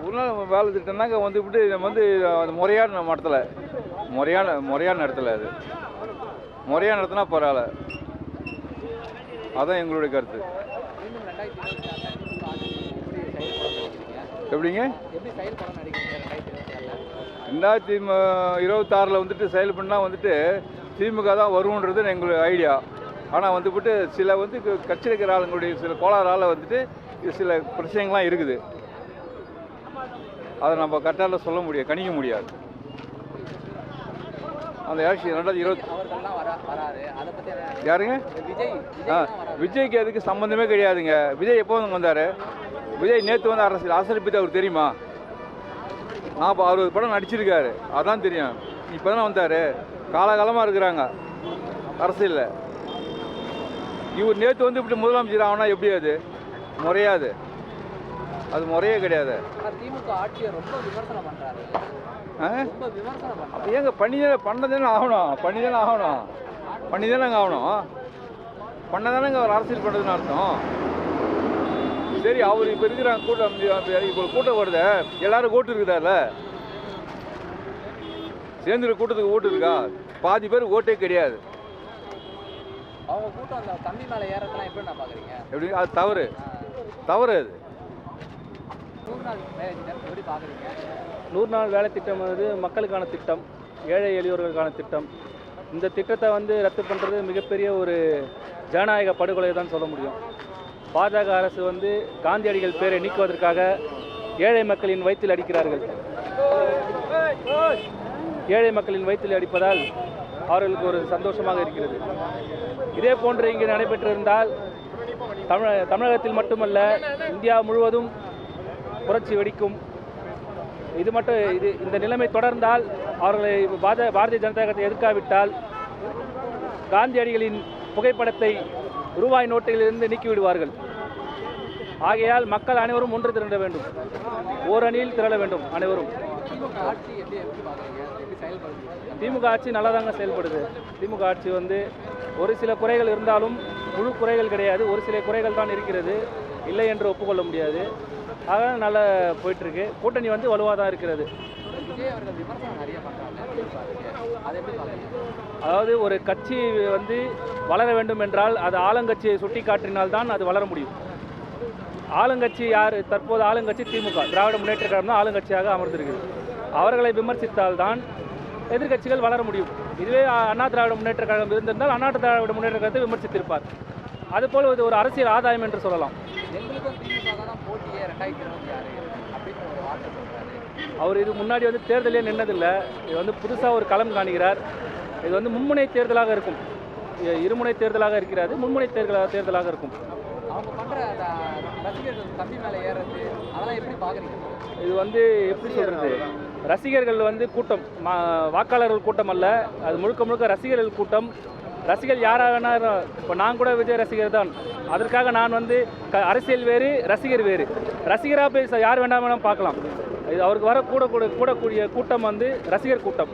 ஒரு வேலை திட்டம்னாக்க வந்துவிட்டு நம்ம முறையான மட்டத்தில் முறையான இடத்துல அது முறையான இடத்துனா பரவாயில்ல. அதான் எங்களுடைய கருத்து. எப்படிங்க 2026 வந்துட்டு செயல் பண்ணால் திமுக தான் வரும்ன்றது எங்களுடைய ஐடியா. ஆனால் வந்துவிட்டு சில கட்சியில் இருக்கிற ஆளுங்களுடைய சில கோளாறால் சில பிரச்சனைகள்லாம் இருக்குது. அதை நம்ம கரெக்டாக சொல்ல முடியாது, கணிக்க முடியாது. அந்த எலெக்ஷன் 2020 யாருங்க? விஜய்க்கு அதுக்கு சம்மந்தமே கிடையாதுங்க. விஜய் எப்போ வந்தார்? விஜய் நேற்று அரசியல் பற்றி அவருக்கு தெரியுமா? 60 படம் நடிச்சிருக்காரு, அதான் தெரியும். இப்போ தானே வந்தார். காலகாலமாக இருக்கிறாங்க அரசியலில். இவர் நேற்று இப்படி முதலமைச்சர் ஆகனா எப்படி? அது முறையாது, அது முறையே கிடையாது. திமுக ஆட்சியை ரொம்ப விமர்சனம் பண்றாரு. ஏங்க பண்ணதானே ஆகணும், பண்ணிதானே ஆகணும். பண்ணதானேங்க அவர் அரசியல் பண்ணுறதுன்னு அர்த்தம். சரி, அவர் இப்போ இருக்கிறாங்க கூட்டம், இப்போ கூட்டம் வருது, எல்லாரும் ஓட்டு இருக்குதால சேர்ந்துருக்க கூட்டத்துக்கு ஓட்டு இருக்கா? பாதி பேர் ஓட்டே கிடையாது. அவங்க கூட்டம் அந்த கம்பி மேலே ஏறதெல்லாம் எப்படி நான் பார்க்குறீங்க? எப்படி? அது தவறு அது. 100 நாள் வேலை திட்டம் எப்படி பார்க்குறீங்க? 100 நாள் வேலை திட்டம் மக்களுக்கான திட்டம், ஏழை எளியோர்களுக்கான திட்டம். இந்த திட்டத்தை ரத்து பண்ணுறது மிகப்பெரிய ஒரு ஜனநாயக படுகொலை தான் சொல்ல முடியும். பாஜக அரசு காந்தியடிகள் பேரை நீக்குவதற்காக ஏழை மக்களின் வயிற்றில் அடிக்கிறார்கள். ஏழை மக்களின் வயிற்றில் அடிப்பதால் அவர்களுக்கு ஒரு சந்தோஷமாக இருக்கிறது. இதே போன்று இங்கே நடைபெற்றிருந்தால் தமிழகத்தில் மட்டுமல்ல, இந்தியா முழுவதும் புரட்சி வெடிக்கும். இந்த நிலைமை தொடர்ந்தால், அவர்களை பாரதிய ஜனதா கட்சி எதிர்க்காவிட்டால் காந்தியடிகளின் புகைப்படத்தை ரூபாய் நோட்டிலிருந்து நீக்கிவிடுவார்கள். ஆகையால் மக்கள் அனைவரும் ஒன்று திரண்ட வேண்டும், ஓரணியில் திரள வேண்டும் அனைவரும். திமுக ஆட்சி நல்லாதாங்க செயல்படுது. திமுக ஆட்சி ஒரு சில குறைகள் இருந்தாலும் முழு குறைகள் கிடையாது, ஒரு சில குறைகள் தான் இருக்கிறது, இல்லை என்று ஒப்புக்கொள்ள முடியாது. ஆக நல்லா போயிட்டுருக்கு. கூட்டணி வலுவாக தான் இருக்கிறது. அதாவது ஒரு கட்சி வளர வேண்டும் என்றால் அது ஆளுங்கட்சியை சுட்டி காட்டினால்தான் அது வளர முடியும். ஆளுங்கட்சி யார்? தற்போது ஆளுங்கட்சி திமுக, திராவிட முன்னேற்ற கழகம் தான் ஆளுங்கட்சியாக அமர்ந்திருக்குது. அவர்களை விமர்சித்தால்தான் எதிர்கட்சிகள் வளர முடியும். இதுவே அண்ணா திராவிட முன்னேற்ற கழகம் இருந்திருந்தால் அண்ணா திராவிட முன்னேற்ற கழகத்தை விமர்சித்திருப்பார். அதுபோல் இது ஒரு அரசியல் ஆதாயம் என்று சொல்லலாம். அவர் இது முன்னாடி தேர்தலே நின்னதில்லை. இது புதுசாக ஒரு களம் காணுகிறார். இது மும்முனை தேர்தலாக இருக்கும், இருமுனை தேர்தலாக இருக்கிறது, மும்முனை தேர்தலாக இருக்கும். அவங்க பண்ணுற ரசிகர்கள் கம்பி மேலே ஏறது அதெல்லாம் எப்படி பார்க்குறீங்க? இது எப்படி சொல்கிறது, ரசிகர்கள் கூட்டம், வாக்காளர்கள் கூட்டம் அல்ல, அது முழுக்க ரசிகர்கள் கூட்டம். ரசிகர்கள் யாராக வேணா, இப்போ நான் கூட விஜய் ரசிகர் தான். அதற்காக நான் அரசியல் வேறு, ரசிகர் வேறு. ரசிகராக போய் யார் வேணாலும் பார்க்கலாம். இது அவருக்கு வர கூடக்கூடிய கூட்டம் ரசிகர் கூட்டம்.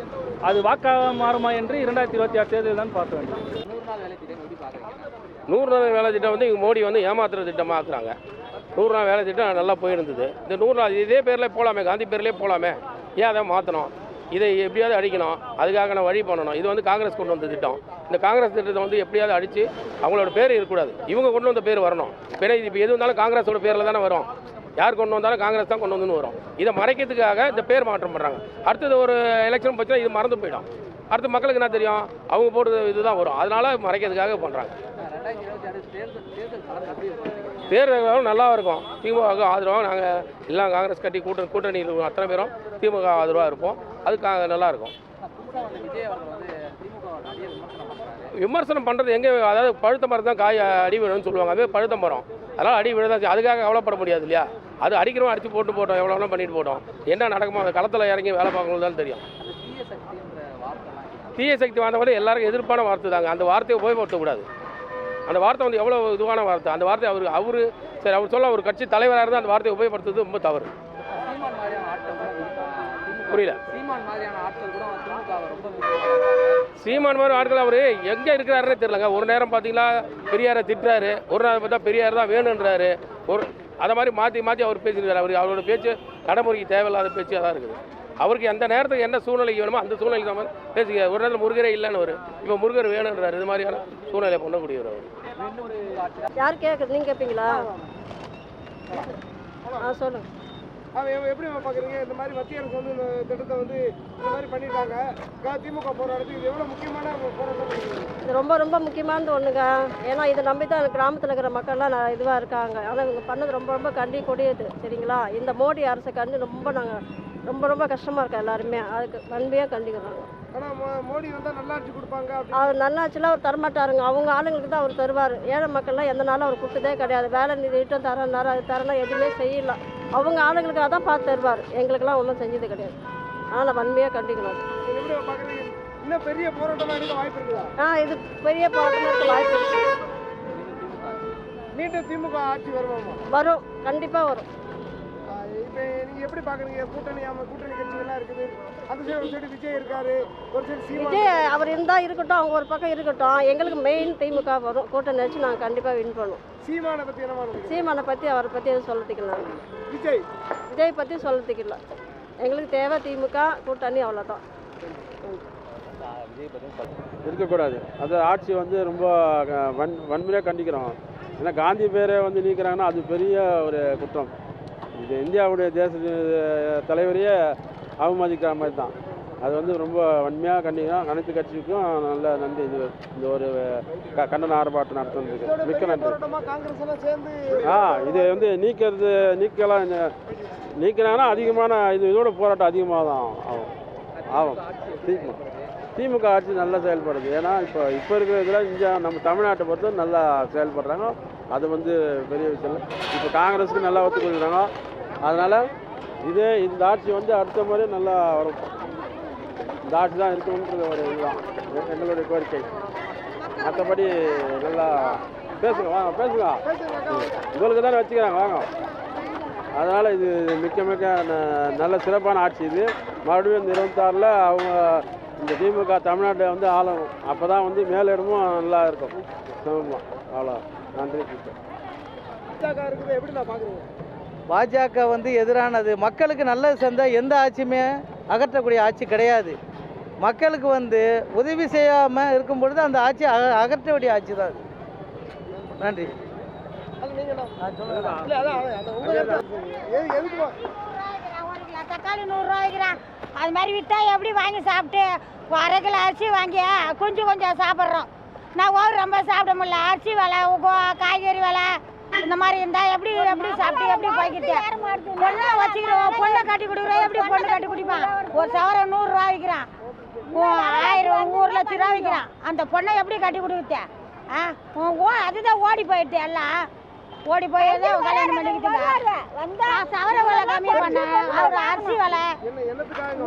அது வாக்காக மாறுமா என்று 2026 தேர்தல் தான் பார்க்க வேண்டும். 100 நாள் வேலை திட்டம் எப்படி பார்க்குறீங்க? 100 நாள் வேலை திட்டம் இங்கே மோடி ஏமாத்துற திட்டமாக ஆக்குறாங்க. 100 நாள் வேலை திட்டம் நல்லா போயிருந்தது. இந்த 100 நாள் இதே பேரில் போகலாமே, காந்தி பேர்லேயே போகலாமே, ஏன் அதை மாற்றணும்? இதை எப்படியாவது அடிக்கணும், அதுக்காக நான் வழி பண்ணணும். இது காங்கிரஸ் கொண்டு வந்த திட்டம். இந்த காங்கிரஸ் திட்டத்தை எப்படியாவது அடித்து அவங்களோட பேர் இருக்கக்கூடாது, இவங்க கொண்டு வந்த பேர் வரணும். பேர் இப்போ எது வந்தாலும் காங்கிரஸோட பேரில் தானே வரும். யார் கொண்டு வந்தாலும் காங்கிரஸ் தான் கொண்டு வந்துன்னு வரும். இதை மறைக்கிறதுக்காக இந்த பேர் மாற்றம் பண்ணுறாங்க. அடுத்தது ஒரு எலெக்ஷன் பற்றினா இது மறந்து போயிடும். அடுத்து மக்களுக்கு என்ன தெரியும்? அவங்க போடுறது இதுதான் வரும். அதனால் மறைக்கிறதுக்காக பண்ணுறாங்க. தேர்தல் நல்லா இருக்கும். திமுக ஆதரவாக நாங்கள் எல்லாம் காங்கிரஸ் கட்டி கூட்டணியில் அத்தனை பேரும் திமுக ஆதரவாக இருப்போம். அதுக்காக நல்லாயிருக்கும். விமர்சனம் பண்ணுறது எங்கே, அதாவது பழுத்த மரம் தான் காய் அடி விழுன்னு சொல்லுவாங்க. அதுவே பழுத்த மரம், அதனால் அடி விழுதான். அதுக்காக கவலைப்பட முடியாது இல்லையா? அது அடிக்கிறோம், அடித்து போட்டோம், எவ்வளோ பண்ணிட்டு போட்டோம். என்ன நடக்குமோ அந்த களத்தில் இறங்கி வேலை பார்க்கணும் தான் தெரியும். தீய சக்தி வார்த்தை எல்லாருக்கும் எதிர்ப்பான வார்த்தை தாங்க. அந்த வார்த்தையை உபயோகப்படுத்தக்கூடாது. அந்த வார்த்தை எவ்வளோ இதுவான வார்த்தை. அந்த வார்த்தை அவர் சரி, அவர் சொல்ல ஒரு கட்சி தலைவராக இருந்தால் அந்த வார்த்தையை உபயோகப்படுத்துறது ரொம்ப தவறு. புரியல. சீமான் மாதிரி ஆட்கள் அவர் எங்கே இருக்கிறாருன்னே தெரியலங்க. ஒரு நேரம் பார்த்தீங்களா பெரியாரை திட்டுறாரு, ஒரு நேரம் பார்த்தா பெரியார் தான் வேணுன்றாரு. அதை மாதிரி மாற்றி மாற்றி அவர் பேசியிருக்காரு. அவரோட பேச்சு நடைமுறைக்கு தேவையில்லாத பேச்சு தான் இருக்குது. அவருக்கு எந்த நேரத்துக்கு என்ன சூழ்நிலைக்கு வேணுமோ அந்த சூழ்நிலைக்கு நம்ம பேசிக்க. ஒரு நேரத்தில் முருகரே இல்லைன்னு வரும், இப்போ முருகர் வேணுன்றார். இது மாதிரியான சூழ்நிலை பண்ணக்கூடியவர் அவர். யார் கேட்குறது? நீங்கள் கேட்பீங்களா? சொல்லுங்க. எப்படி பார்க்குறீங்க? இந்த மாதிரி மத்திய அரசு வந்து இந்த திட்டத்தை வந்து இந்த மாதிரி பண்ணிட்டாங்க. திமுக போராட்டத்துக்கு இது எவ்வளோ முக்கியமான போராட்டம்? இது ரொம்ப ரொம்ப முக்கியமானது ஒன்றுங்க. ஏன்னா இதை நம்பி தான் கிராமத்தில் இருக்கிற மக்கள்லாம் இதுவாக இருக்காங்க. ஆனால் இவங்க பண்ணது ரொம்ப ரொம்ப கண்டிக்கூடியது. சரிங்களா? இந்த மோடி அரசை கண்டு நாங்கள் ரொம்ப கஷ்டமாக இருக்கோம் எல்லாருமே. அதுக்கு வன்மையாக கண்டிக்கிறோம். ஆனால் மோடி வந்தால் நல்லாட்சி கொடுப்பாங்க. அவர் நல்லாட்சிலாம் அவர் தரமாட்டாருங்க. அவங்க ஆளுங்களுக்கு தான் அவர் தருவார். ஏழை மக்கள்லாம் எந்த நாளும் அவர் கொடுத்ததே கிடையாது. வேலை நிதிட்டம் தரனாரு, அது தரனா எதுவுமே செய்யல. அவங்க ஆளுங்களுக்கு அதான் பார்த்து தருவார். எங்களுக்கெல்லாம் ஒன்றும் செஞ்சது கிடையாது. ஆனால் வன்மையாக கண்டிக்கணும். எப்படி பார்க்குறீங்க? இன்னும் பெரிய போராட்டமாக இருக்க வாய்ப்பு இருக்குதா? இது பெரிய போராட்டமாக இருக்க வாய்ப்பு இருக்கு. மீண்டும் திமுக ஆட்சி வருவாமா? வரும், கண்டிப்பாக வரும். இப்போ நீங்கள் எப்படி பார்க்குறீங்க? கூட்டணி கட்சிகள்லாம் இருக்குது. அந்த சைடு ஒரு சைடு விஜய் இருக்காரு, ஒரு சைடு சீமான். விஜய் அவர் இருந்தால் இருக்கட்டும், அவங்க ஒரு பக்கம் இருக்கட்டும். எங்களுக்கு மெயின் திமுக வரும். கூட்டணி நினச்சி நாங்கள் கண்டிப்பாக வின் பண்ணுவோம். சீமானை பற்றி என்ன பண்ணுங்க? சீமானை பற்றி அவரை பற்றி எதுவும் சொல்லத்துக்கலாம். விஜய் பற்றி சொல்லத்துக்கல. எங்களுக்கு தேவை திமுக கூட்டணி, அவ்வளோதான். இருக்கக்கூடாது. அது ஆட்சி வந்து ரொம்ப வன்முறையாக கண்டிக்கிறோம். ஏன்னா காந்தி பேரை வந்து நீக்கிறாங்கன்னா அது பெரிய ஒரு குற்றம். இது இந்தியாவுடைய தேச தலைவரையே அவமதிக்கிற மாதிரி தான். அது வந்து ரொம்ப வன்மையாக கண்டிக்கிறோம். அனைத்து கட்சிக்கும் நல்ல நன்றி. இந்த ஒரு கண்டன ஆர்ப்பாட்டம் நடத்துறதுக்கு மிக்க நன்றி. இது வந்து நீக்கிறாங்கன்னா அதிகமான இதோட போராட்டம் அதிகமாக தான் ஆகும். திமுக ஆட்சி நல்லா செயல்படுது. ஏன்னா இப்போ இருக்கிற இதில் இங்கே நம்ம தமிழ்நாட்டை பொறுத்து நல்லா செயல்படுறாங்க. அது வந்து பெரிய விஷயம் இல்லை. இப்போ காங்கிரஸுக்கு நல்லா ஒத்துக்கொள்கிறாங்க. அதனால் இந்த ஆட்சி வந்து அடுத்த முறை நல்லா வரும். இந்த ஆட்சி தான் இருக்கணுன்றது ஒரு இதுதான் எங்களுடைய கோரிக்கை. மற்றபடி நல்லா பேசுங்க உங்களுக்கு தானே வச்சுக்கிறாங்க வாங்க. அதனால் இது மிக்க நல்ல சிறப்பான ஆட்சி. இது மறுபடியும் இந்த 26 அவங்க இந்த திமுக தமிழ்நாட்டை வந்து ஆளணும். அப்போ தான் வந்து மேலிடமும் நல்லா இருக்கும். அவ்வளோ நன்றி. எப்படி நான் பார்க்குறீங்க? பாஜக வந்து எதிரானது. மக்களுக்கு நல்லது செஞ்சால் எந்த ஆட்சியுமே அகற்றக்கூடிய ஆட்சி கிடையாது. மக்களுக்கு வந்து உதவி செய்யாமல் இருக்கும் பொழுது அந்த ஆட்சி அகற்றக்கூடிய ஆட்சி தான். நன்றி. தக்காளி 100 ரூபாய்க்குறான். அது மாதிரி விற்றா எப்படி வாங்கி சாப்பிட்டு 1/2 கிலோ அரிசி வாங்கி கொஞ்சம் சாப்பிட்றோம். நான் ரொம்ப சாப்பிட முடியல. அரிசி விலை, காய்கறி விலை இந்த மாதிரி இருந்தால் எப்படி சாப்பிட்டு எப்படி போய்கிட்டு பொண்ணை வச்சுக்கிறோம். பொண்ணை கட்டி கொடுக்குறோம். எப்படி பொண்ணு கட்டி குடிப்பான்? ஒரு சவரம் 100 ரூபா விற்கிறான். 1000 1 லட்சம் ரூபா விற்கிறான். அந்த பொண்ணை எப்படி கட்டி கொடுக்குறேன்? அதுதான் ஓடி போயிட்டு எல்லாம் ஓடி போய் கல்யாணம் பண்ணிக்கிட்டு சவர விலை கம்மி பண்ண அவர் அரிசி விலை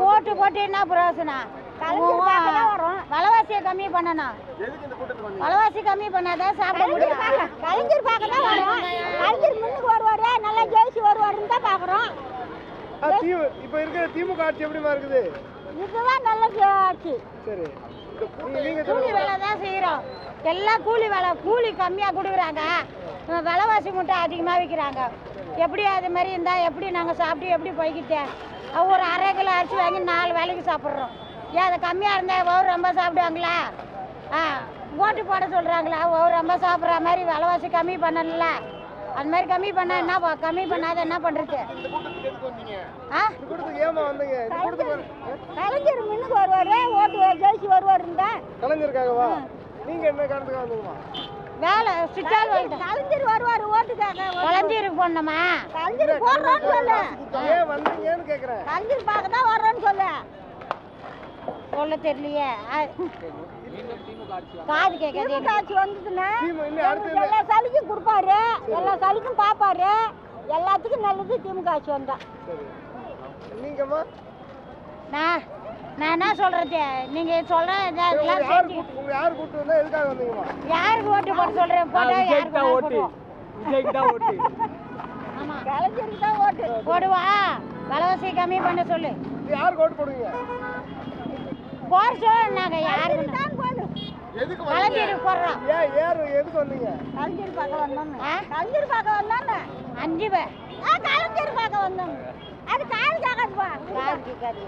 ஓட்டு போட்டு என்ன பிரயோசனம்? விலைவாசியை கம்மி பண்ணணும். விலைவாசி கம்மி பண்ணாதான் சாப்பிட முடியும். கலைஞர் பார்க்க தான் வரும். கலைஞர் முன்னுக்கு வருவாரு, நல்லா ஜெயிச்சு வருவாருன்னு தான் பார்க்குறோம். இப்போ இருக்கிற திமுக ஆட்சி எப்படிமா இருக்குது? இதுதான் நல்ல ஆட்சி. சரி, கூலி வேலை தான் செய்கிறோம். எல்லாம் கூலி வேலை, கூலி கம்மியாக கொடுக்குறாங்க. விலைவாசி மட்டும் அதிகமாக விற்கிறாங்க. எப்படி அது மாதிரி இருந்தால் எப்படி நாங்கள் சாப்பிட்டு எப்படி போய்கிட்டேன்? ஒரு 1/2 கிலோ அரிசி வாங்கி 4 வேலைக்கு சாப்பிட்றோம். ஏன் அது கம்மியாக இருந்தால் ரொம்ப சாப்பிடுவாங்களா? ஓட்டு போட சொல்கிறாங்களா? ரொம்ப சாப்பிட்ற மாதிரி விலைவாசி கம்மி பண்ணல. அந்த மாதிரி கம்மி பண்ணால் என்ன, கம்மி பண்ணாத என்ன பண்ணுறது? கலைஞர் முன்னுக்கு வருவார், ஓட்டு ஜெயிச்சு வருவாருந்தா. கலைஞருக்காகவா? நீங்கள் என்ன காரணத்துக்காக வந்தீங்கம்மா? வேலை சுற்றால் கலைஞர் வருவார் ஓட்டுக்காக. கலைஞருக்கு போடணுமா? கலைஞர் போடுறோன்னு சொல்லு. ஏன் வந்தீங்கன்னு கேட்குறேன். கலைஞர் பார்க்க தான் வர்றோன்னு சொல்லு. சொல்ல தெரியலையே. காது கேட்காது. ஆட்சி வந்ததுன்னா எல்லா சலுகையும் கொடுப்பாரு, எல்லா சலுகையும் பார்ப்பாரு. எல்லாத்துக்கும் நல்லது திமுக ஆட்சி வந்தா. நீங்கம்மா? நான் என்ன சொல்றது? நீங்க சொல்ற யாருக்கு கூட்டு வந்தா எதுக்காக வந்தீங்கம்மா? யாருக்கு ஓட்டு போட சொல்றேன்? போட்டா யாருக்கு ஓட்டு? விஜய்க்கு தான் ஓட்டு. ஆமா, கலைஞருக்கு தான் ஓட்டு போடுவா. விலைவாசி கம்மி பண்ண சொல்லு. யாருக்கு ஓட்டு போடுவீங்க? போட சொல்லு. நாங்க யாருக்கு தான் போடு. எதுக்கு கலைஞர் போடுறோம். எதுக்கு வந்தீங்க? கலைஞர் பார்க்க வந்தோம். கலைஞர் பார்க்க வந்தோம். 5 பேர் கலைஞர் பார்க்க வந்தோம். அது காது கேட்காதுப்பா. காது கேட்காது.